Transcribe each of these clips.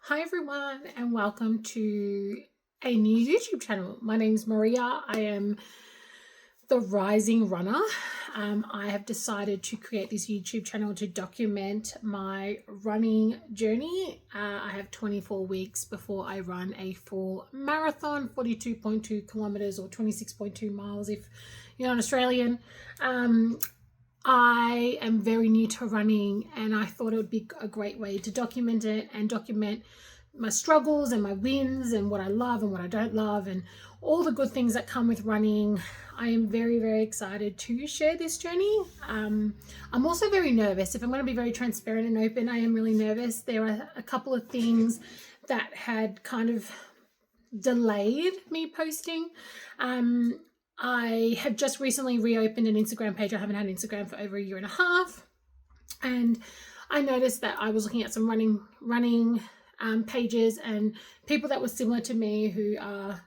Hi everyone and welcome to a new YouTube channel. My name's Maria. I am the Rising Runner. I have decided to create this YouTube channel to document my running journey. I have 24 weeks before I run a full marathon, 42.2 kilometers or 26.2 miles if you're not Australian. I am very new to running and I thought it would be a great way to document it and document my struggles and my wins and what I love and what I don't love and all the good things that come with running. I am very, very excited to share this journey. I'm also very nervous. If I'm going to be very transparent and open, I am really nervous. There are a couple of things that had kind of delayed me posting. I have just recently reopened an Instagram page. I haven't had Instagram for over a year and a half. And I noticed that I was looking at some running pages and people that were similar to me who are,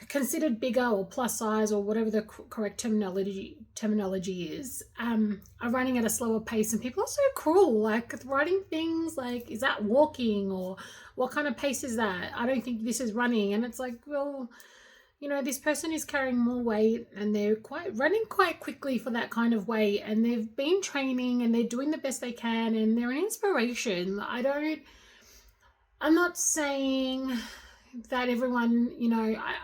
considered bigger or plus size or whatever the correct terminology is, are running at a slower pace. And people are so cruel, like writing things like, is that walking, or what kind of pace is that? I don't think this is running. And it's like, well, this person is carrying more weight and they're running quite quickly for that kind of weight, and they've been training and they're doing the best they can and they're an inspiration. I'm not saying that everyone,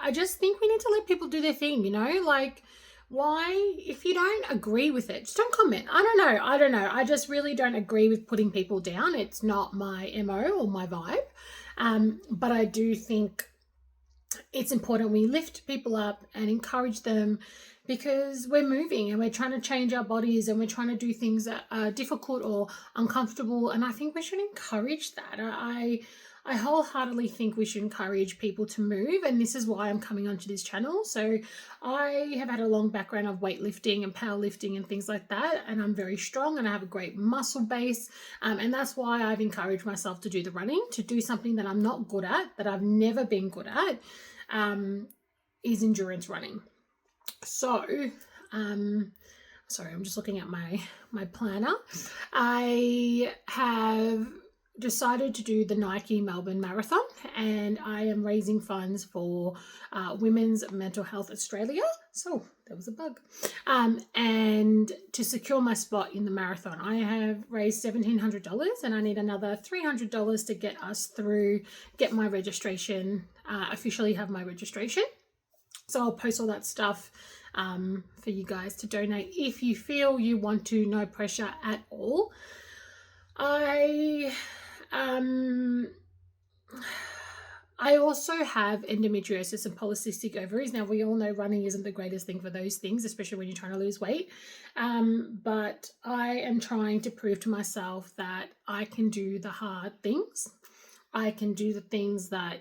I just think we need to let people do their thing, like, why, if you don't agree with it, just don't comment. I don't know. I just really don't agree with putting people down. It's not my MO or my vibe. But I do think it's important we lift people up and encourage them, because we're moving and we're trying to change our bodies and we're trying to do things that are difficult or uncomfortable. And I think we should encourage that. I wholeheartedly think we should encourage people to move, and this is why I'm coming onto this channel. So I have had a long background of weightlifting and powerlifting and things like that, and I'm very strong and I have a great muscle base, and that's why I've encouraged myself to do the running, to do something that I'm not good at, that I've never been good at, is endurance running. So sorry, I'm just looking at my planner. I have decided to do the Nike Melbourne Marathon, and I am raising funds for Women's Mental Health Australia. So there was a bug. And to secure my spot in the marathon, I have raised $1,700 and I need another $300 to get my registration, officially have my registration. So I'll post all that stuff for you guys to donate if you feel you want to. No pressure at all. I also have endometriosis and polycystic ovaries. Now, we all know running isn't the greatest thing for those things, especially when you're trying to lose weight. But I am trying to prove to myself that I can do the hard things. I can do the things that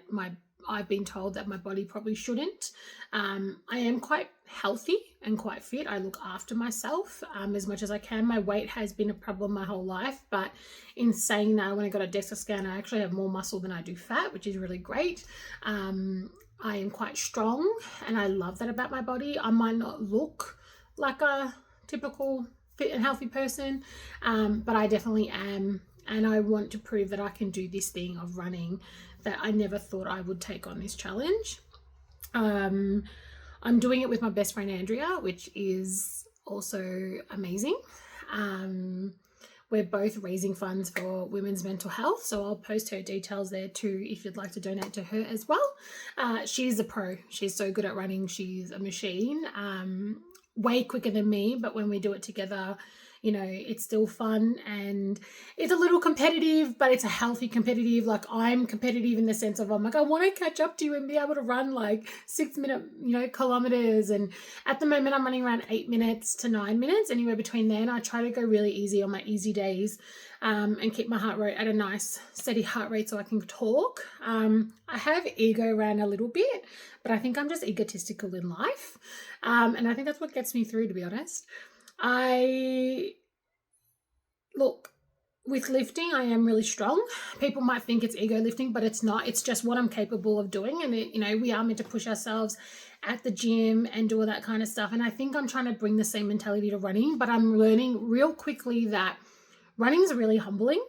I've been told that my body probably shouldn't. I am quite healthy and quite fit. I look after myself as much as I can. My weight has been a problem my whole life, but in saying that, when I got a DEXA scan, I actually have more muscle than I do fat, which is really great. I am quite strong and I love that about my body. I might not look like a typical fit and healthy person, but I definitely am. And I want to prove that I can do this thing of running, that I never thought I would take on this challenge. I'm doing it with my best friend Andrea, which is also amazing. We're both raising funds for women's mental health, so I'll post her details there too if you'd like to donate to her as well. She's a pro. She's so good at running. She's a machine, way quicker than me, but when we do it together, it's still fun, and it's a little competitive, but it's a healthy competitive. Like, I'm competitive in the sense of, I'm like, I want to catch up to you and be able to run like 6-minute, kilometers. And at the moment I'm running around 8 minutes to 9 minutes, anywhere between there. And I try to go really easy on my easy days, and keep my heart rate at a nice steady heart rate so I can talk. I have ego around a little bit, but I think I'm just egotistical in life. And I think that's what gets me through, to be honest. With lifting, I am really strong. People might think it's ego lifting, but it's not. It's just what I'm capable of doing. And, we are meant to push ourselves at the gym and do all that kind of stuff. And I think I'm trying to bring the same mentality to running, but I'm learning real quickly that running is really humbling.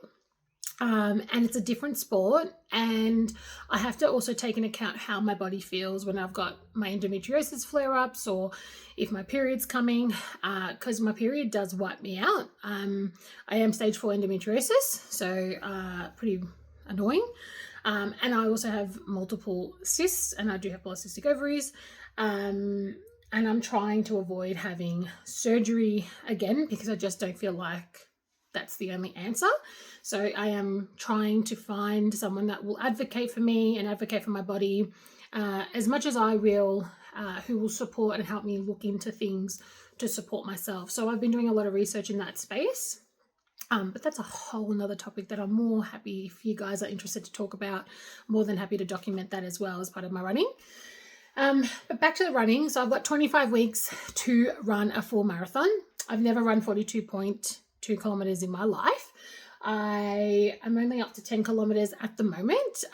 and it's a different sport, and I have to also take into account how my body feels when I've got my endometriosis flare-ups or if my period's coming, because my period does wipe me out. I am stage 4 endometriosis, so pretty annoying. And I also have multiple cysts, and I do have polycystic ovaries. And I'm trying to avoid having surgery again because I just don't feel like that's the only answer. So I am trying to find someone that will advocate for me and advocate for my body as much as I will, who will support and help me look into things to support myself. So I've been doing a lot of research in that space. But that's a whole nother topic that I'm more happy, if you guys are interested to talk about, more than happy to document that as well as part of my running. But back to the running. So I've got 25 weeks to run a full marathon. I've never run 42.2 kilometers in my life. I am only up to 10 kilometers at the moment.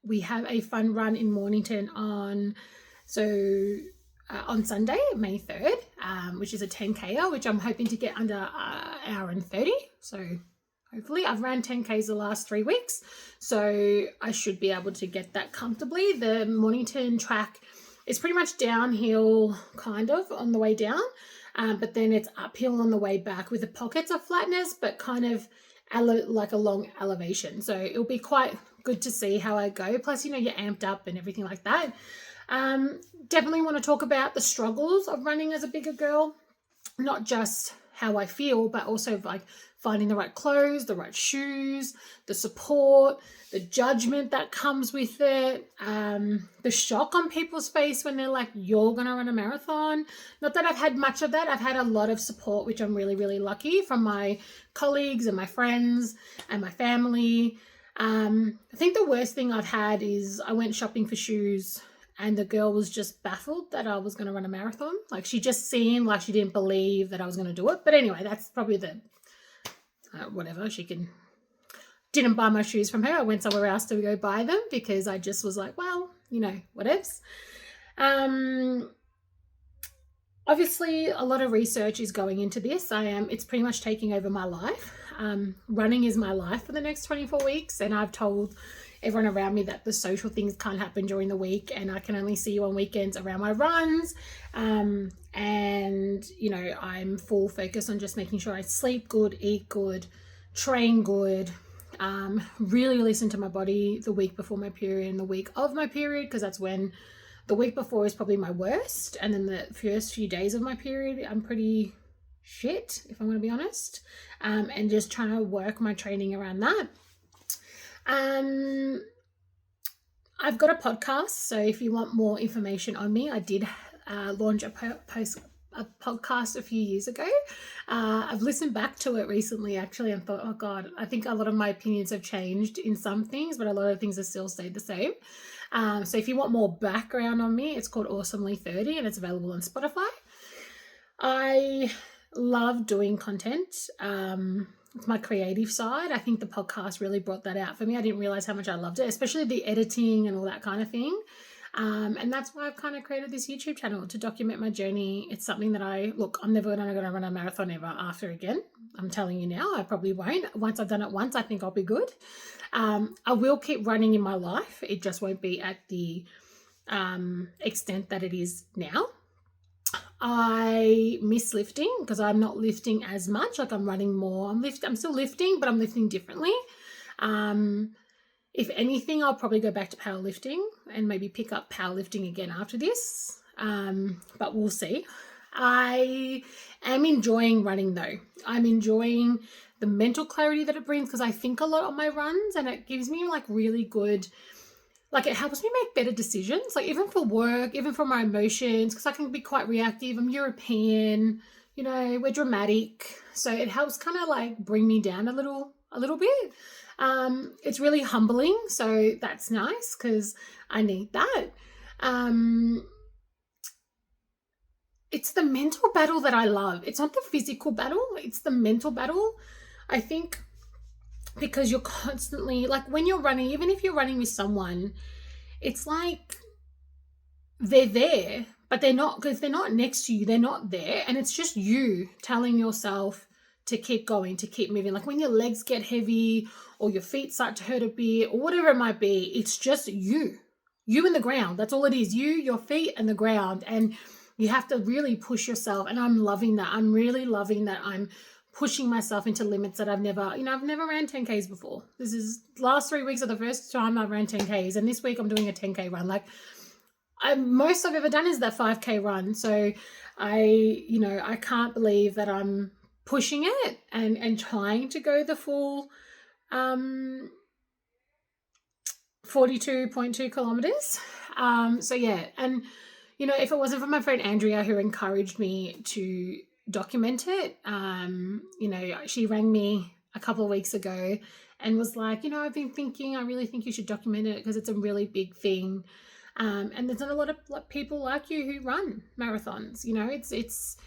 We have a fun run in Mornington on Sunday, May 3rd, which is a 10K, which I'm hoping to get under an hour and 30. So hopefully I've ran 10Ks the last 3 weeks, so I should be able to get that comfortably. The Mornington track is pretty much downhill kind of on the way down, but then it's uphill on the way back with the pockets of flatness, but kind of like a long elevation. So it'll be quite good to see how I go. Plus, you're amped up and everything like that. Definitely want to talk about the struggles of running as a bigger girl, not just how I feel, but also like finding the right clothes, the right shoes, the support, the judgment that comes with it, the shock on people's face when they're like, you're going to run a marathon. Not that I've had much of that. I've had a lot of support, which I'm really, really lucky from my colleagues and my friends and my family. I think the worst thing I've had is I went shopping for shoes and the girl was just baffled that I was going to run a marathon. Like, she just seemed like she didn't believe that I was going to do it. But anyway, that's probably the, whatever, didn't buy my shoes from her. I went somewhere else to go buy them because I just was like, well, whatevs. Obviously, a lot of research is going into this. It's pretty much taking over my life. Running is my life for the next 24 weeks. And I've told everyone around me that the social things can't happen during the week and I can only see you on weekends around my runs. And, I'm full focus on just making sure I sleep good, eat good, train good, really listen to my body the week before my period and the week of my period, because that's when the week before is probably my worst. And then the first few days of my period, I'm pretty shit, if I'm going to be honest. And just trying to work my training around that. I've got a podcast, so if you want more information on me, I did launch a podcast a few years ago. I've listened back to it recently, actually, and thought, oh God, I think a lot of my opinions have changed in some things, but a lot of things have still stayed the same. So if you want more background on me, it's called Awesomely 30 and it's available on Spotify. I love doing content. It's my creative side. I think the podcast really brought that out for me. I didn't realize how much I loved it, especially the editing and all that kind of thing. And that's why I've kind of created this YouTube channel to document my journey. It's something that I'm never going to run a marathon ever after again. I'm telling you now, I probably won't. Once I've done it once, I think I'll be good. I will keep running in my life. It just won't be at the extent that it is now. I miss lifting because I'm not lifting as much. Like, I'm running more. I'm still lifting, but I'm lifting differently. If anything, I'll probably go back to powerlifting and maybe pick up powerlifting again after this. But we'll see. I am enjoying running though. I'm enjoying the mental clarity that it brings because I think a lot on my runs and it gives me like really good, like it helps me make better decisions, like even for work, even for my emotions, because I can be quite reactive. I'm European, we're dramatic. So it helps kind of like bring me down a little bit. It's really humbling. So that's nice because I need that. It's the mental battle that I love. It's not the physical battle. It's the mental battle. I think because you're constantly, like when you're running, even if you're running with someone, it's like they're there, but they're not, because they're not next to you. They're not there. And it's just you telling yourself to keep going, to keep moving. Like when your legs get heavy or your feet start to hurt a bit or whatever it might be, it's just you and the ground. That's all it is. You, your feet and the ground. And you have to really push yourself. And I'm loving that. I'm really loving that I'm pushing myself into limits that I've never ran 10Ks before. This is last 3 weeks are the first time I've ran 10Ks. And this week I'm doing a 10K run. Like most I've ever done is that 5K run. So I can't believe that I'm pushing it and trying to go the full 42.2 kilometers. So yeah, and if it wasn't for my friend Andrea who encouraged me to document it, she rang me a couple of weeks ago and was like, I've been thinking, I really think you should document it because it's a really big thing. And there's not a lot of people like you who run marathons. It's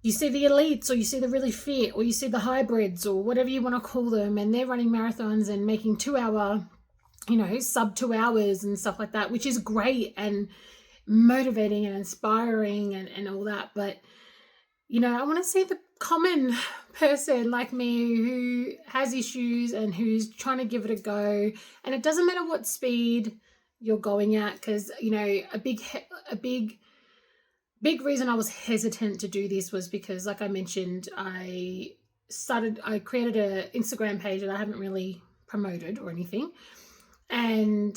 you see the elites or you see the really fit or you see the hybrids or whatever you want to call them, and they're running marathons and making 2 hour, sub 2 hours and stuff like that, which is great and motivating and inspiring and all that. But, I want to see the common person like me who has issues and who's trying to give it a go. And it doesn't matter what speed you're going at, because, a big reason I was hesitant to do this was because, like I mentioned, I created an Instagram page that I haven't really promoted or anything. And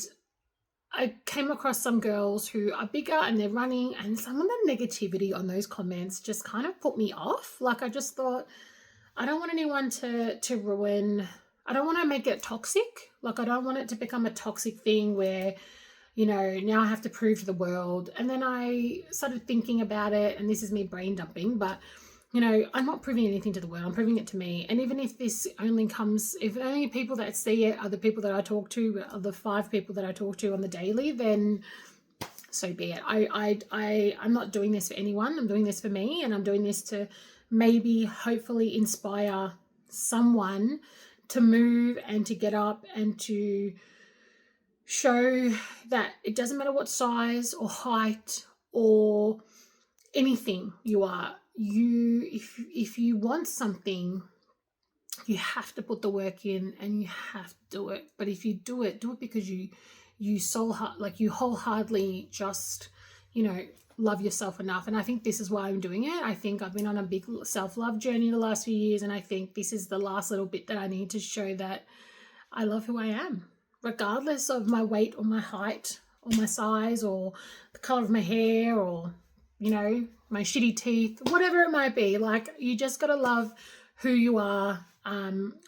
I came across some girls who are bigger and they're running, and some of the negativity on those comments just kind of put me off. Like, I just thought, I don't want anyone to ruin, I don't want to make it toxic. Like, I don't want it to become a toxic thing where, now I have to prove to the world. And then I started thinking about it, and this is me brain dumping, but, I'm not proving anything to the world. I'm proving it to me. And even if this only comes, if only people that see it are the people that I talk to, are the 5 people that I talk to on the daily, then so be it. I'm not doing this for anyone. I'm doing this for me, and I'm doing this to maybe hopefully inspire someone to move and to get up and to show that it doesn't matter what size or height or anything you are. If you want something, you have to put the work in and you have to do it. But if you do it because you wholeheartedly just, love yourself enough. And I think this is why I'm doing it. I think I've been on a big self-love journey the last few years, and I think this is the last little bit that I need to show that I love who I am, regardless of my weight or my height or my size or the color of my hair or, my shitty teeth, whatever it might be. Like, you just got to love who you are,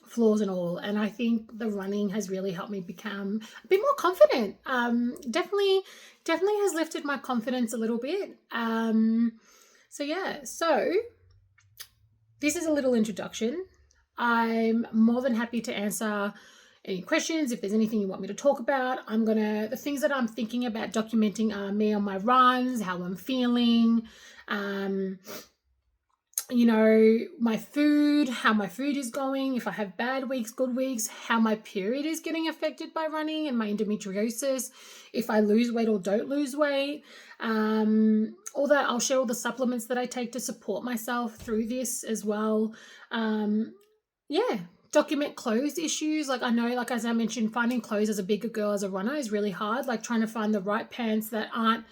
flaws and all. And I think the running has really helped me become a bit more confident. Definitely has lifted my confidence a little bit. So this is a little introduction. I'm more than happy to answer any questions. If there's anything you want me to talk about, the things that I'm thinking about documenting are me on my runs, how I'm feeling, my food, how my food is going, if I have bad weeks, good weeks, how my period is getting affected by running, and my endometriosis, if I lose weight or don't lose weight, all that. I'll share all the supplements that I take to support myself through this as well. Document clothes issues. Like, I know, like as I mentioned, finding clothes as a bigger girl, as a runner, is really hard. Like, trying to find the right pants that aren't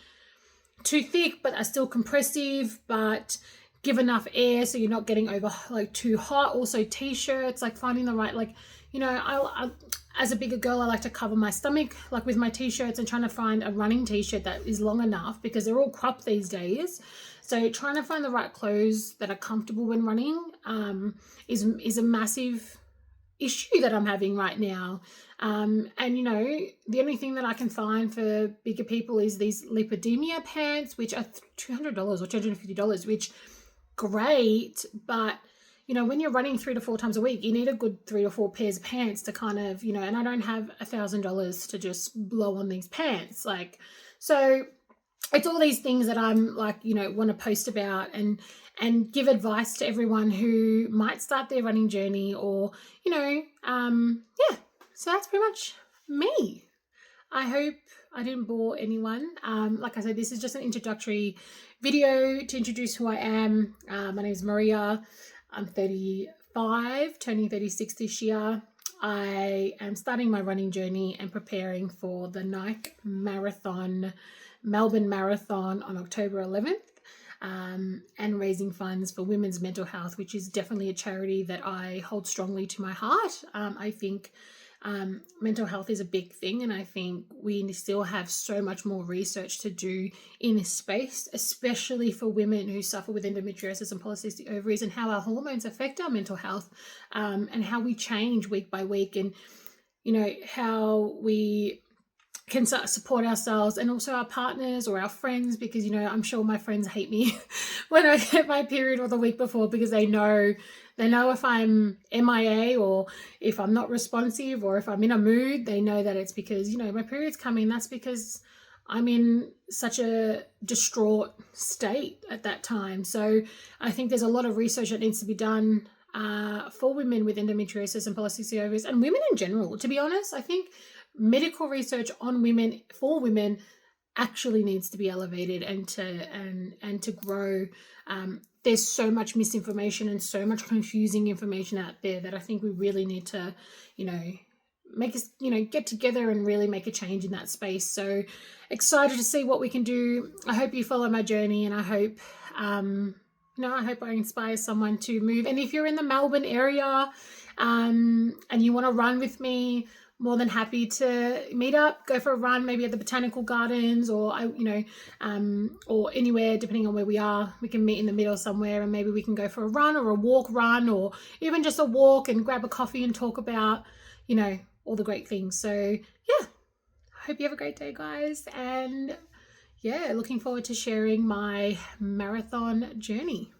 too thick but are still compressive but give enough air so you're not getting over like too hot. Also t-shirts, like finding the right, like, I as a bigger girl, I like to cover my stomach like with my t-shirts, and trying to find a running t-shirt that is long enough because they're all cropped these days. So trying to find the right clothes that are comfortable when running is a massive issue that I'm having right now. And the only thing that I can find for bigger people is these lipodemia pants, which are $200 or $250, which great, but when you're running 3 to 4 times a week, you need a good 3 or 4 pairs of pants to kind of, and I don't have $1,000 to just blow on these pants. Like, so it's all these things that I'm like, want to post about and give advice to everyone who might start their running journey, or, so that's pretty much me. I hope I didn't bore anyone. Like I said, this is just an introductory video to introduce who I am. My name is Maria. I'm 35, turning 36 this year. I am starting my running journey and preparing for the Nike Marathon, Melbourne Marathon on October 11th. And raising funds for women's mental health, which is definitely a charity that I hold strongly to my heart. I think mental health is a big thing, and I think we still have so much more research to do in this space, especially for women who suffer with endometriosis and polycystic ovaries, and how our hormones affect our mental health, and how we change week by week, and how we can support ourselves and also our partners or our friends, because I'm sure my friends hate me when I get my period or the week before, because they know if I'm MIA or if I'm not responsive or if I'm in a mood. They know that it's because my period's coming. That's because I'm in such a distraught state at that time. So I think there's a lot of research that needs to be done for women with endometriosis and polycystic ovaries, and women in general. To be honest, I think medical research on women, for women, actually needs to be elevated and to grow. There's so much misinformation and so much confusing information out there that I think we really need to, make us, get together and really make a change in that space. So excited to see what we can do. I hope you follow my journey, and I hope, I hope I inspire someone to move. And if you're in the Melbourne area, and you want to run with me, more than happy to meet up, go for a run, maybe at the Botanical Gardens or anywhere, depending on where we are. We can meet in the middle somewhere, and maybe we can go for a run or a walk run, or even just a walk and grab a coffee and talk about, all the great things. So yeah, I hope you have a great day, guys. And yeah, looking forward to sharing my marathon journey.